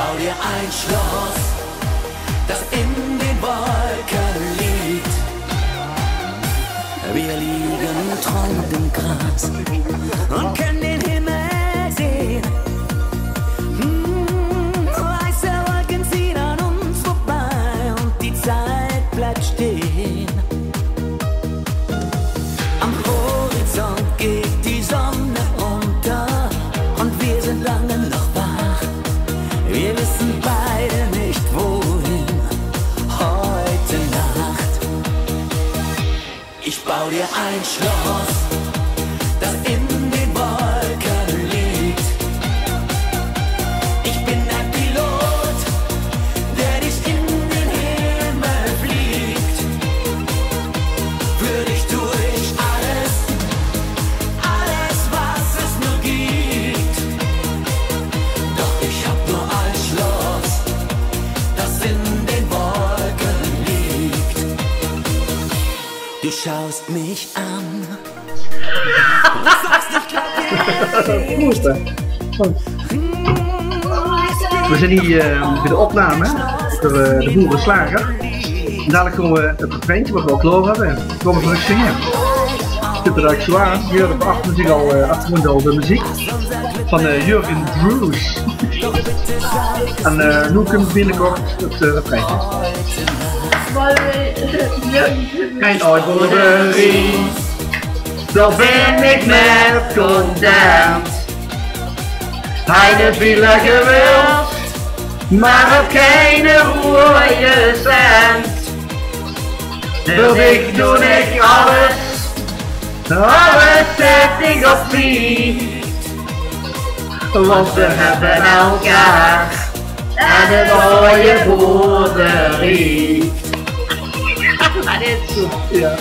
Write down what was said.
bau dir ein Schloss, das in den Wolken liegt. Wir liegen träumend im Gras und können den Himmel sehen. Weiße Wolken ziehen an uns vorbei und die Zeit bleibt stehen. Am Horizont geht die Sonne unter und wir sind lange noch wach. Wir wissen beide nicht wohin heute Nacht. Ich bau dir ein Schloss, das in den Wolken liegt. Ich bin ein Pilot, der dich in den Himmel fliegt. Für dich tue ich alles, alles was es nur gibt. Doch ich hab nur ein Schloss, das in den Wolken liegt. Du schaust mich an. Du sagst, ich glaub dir. We zijn hier bij de opname voor de Boerenslager. En dadelijk komen we het refreintje wat we al klaar hebben. En komen we terug zingen. Het zit er eigenlijk zo aan. Hier op de achtergrond al de muziek van Jurgen Drews. En nu kunnen we binnenkort het refreintje. Geen uitboorderie, dan ben ik net condemned. Heine villa geweld, maar op geen rode cent. Wil ik doen ik alles zet ik op zie. Want we hebben elkaar en een mooie boerderie. Ja.